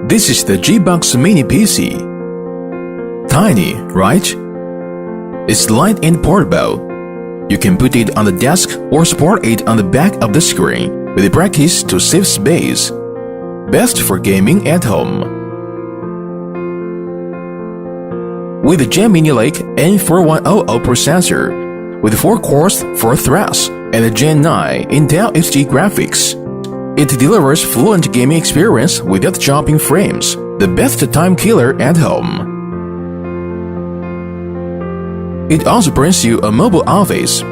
This is the GBox mini PC. Tiny, right? It's light and portable. You can put it on the desk or support it on the back of the screen with brackets to save space. Best for gaming at home. With the Gemini Lake N4100 processor with 4 cores, 4 threads, and a Gen 9 Intel HD graphics, it delivers fluent gaming experience without jumping frames, the best time killer at home. It also brings you a mobile office.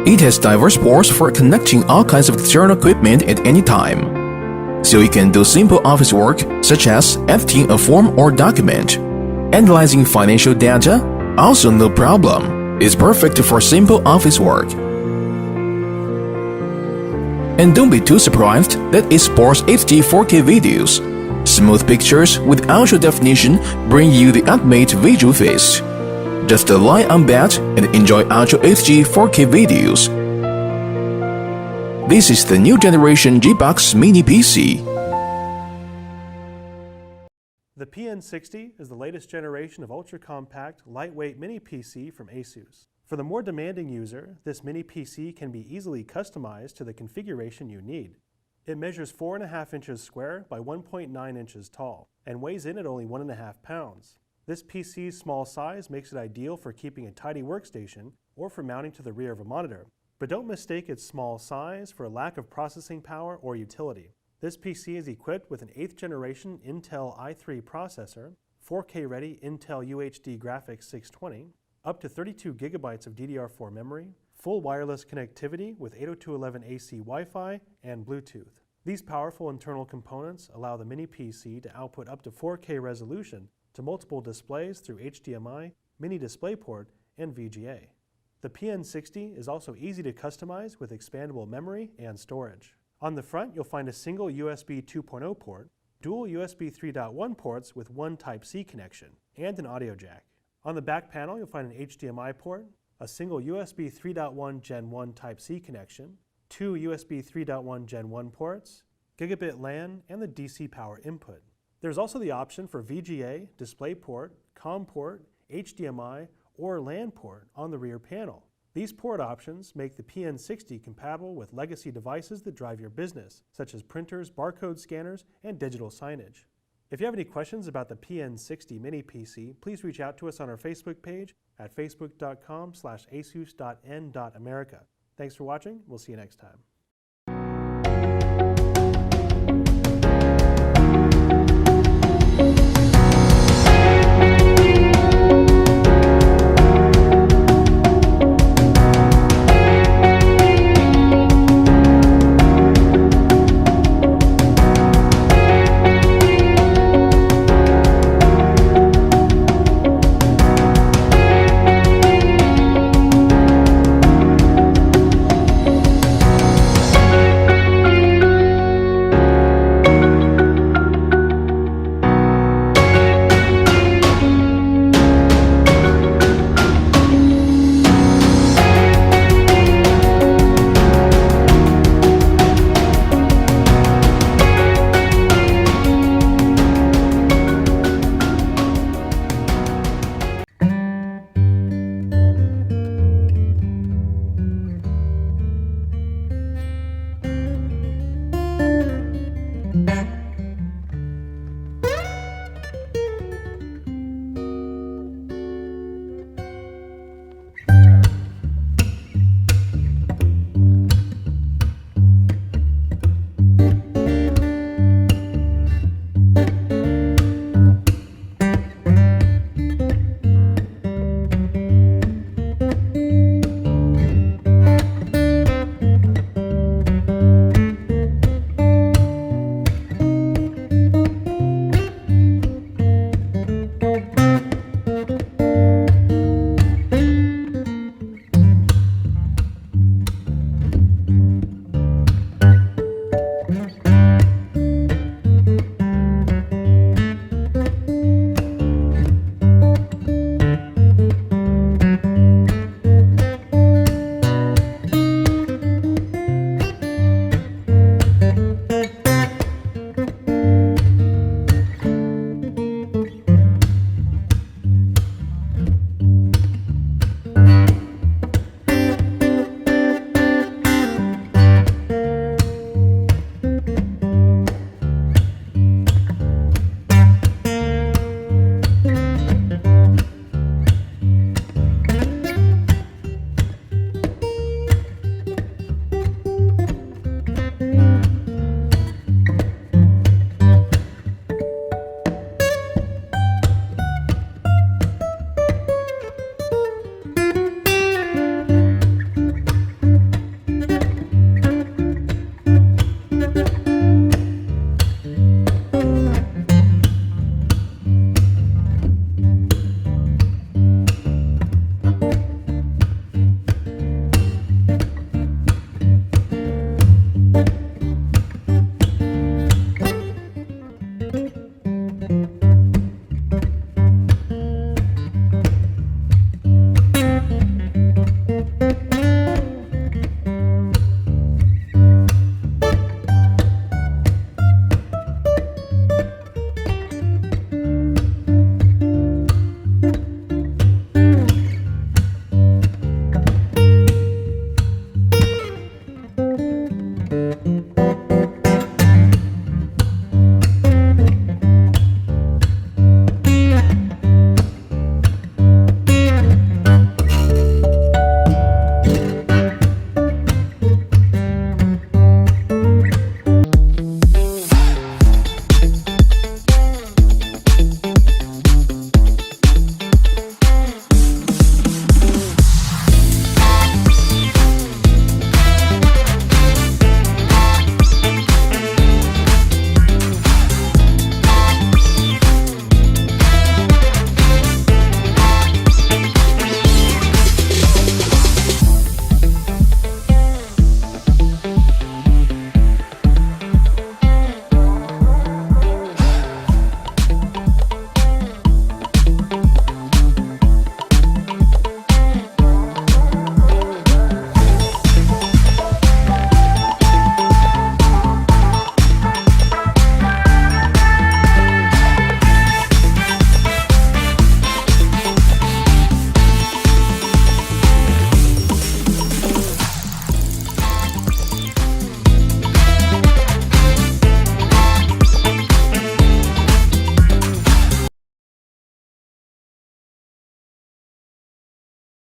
It has diverse ports for connecting all kinds of external equipment at any time. So you can do simple office work such as editing a form or document. Analyzing financial data, also no problem. It's perfect for simple office work. And don't be too surprised that it supports HD 4K videos. Smooth pictures with ultra definition bring you the ultimate visual feast. Just lie on bed and enjoy Ultra HD 4K videos. This is the new generation GBox mini PC. The PN60 is the latest generation of ultra-compact, lightweight mini PC from Asus. For the more demanding user, this mini PC can be easily customized to the configuration you need. It measures 4.5 inches square by 1.9 inches tall and weighs in at only 1.5 pounds. This PC's small size makes it ideal for keeping a tidy workstation or for mounting to the rear of a monitor. But don't mistake its small size for a lack of processing power or utility. This PC is equipped with an 8th generation Intel i3 processor, 4K-ready Intel UHD graphics 620, up to 32 gigabytes of DDR4 memory, full wireless connectivity with 802.11ac Wi-Fi and Bluetooth. These powerful internal components allow the mini PC to output up to 4K resolution to multiple displays through HDMI, mini DisplayPort, and VGA. The PN60 is also easy to customize with expandable memory and storage. On the front, you'll find a single USB 2.0 port, dual USB 3.1 ports with one Type-C connection, and an audio jack. On the back panel, you'll find an HDMI port, a single USB 3.1 Gen 1 Type-C connection, 2 USB 3.1 Gen 1 ports, gigabit LAN, and the DC power input. There's also the option for VGA, DisplayPort, COM port, HDMI, or LAN port on the rear panel. These port options make the PN60 compatible with legacy devices that drive your business, such as printers, barcode scanners, and digital signage. If you have any questions about the PN60 mini PC, please reach out to us on our Facebook page at facebook.com/asus.n.america. Thanks for watching. We'll see you next time.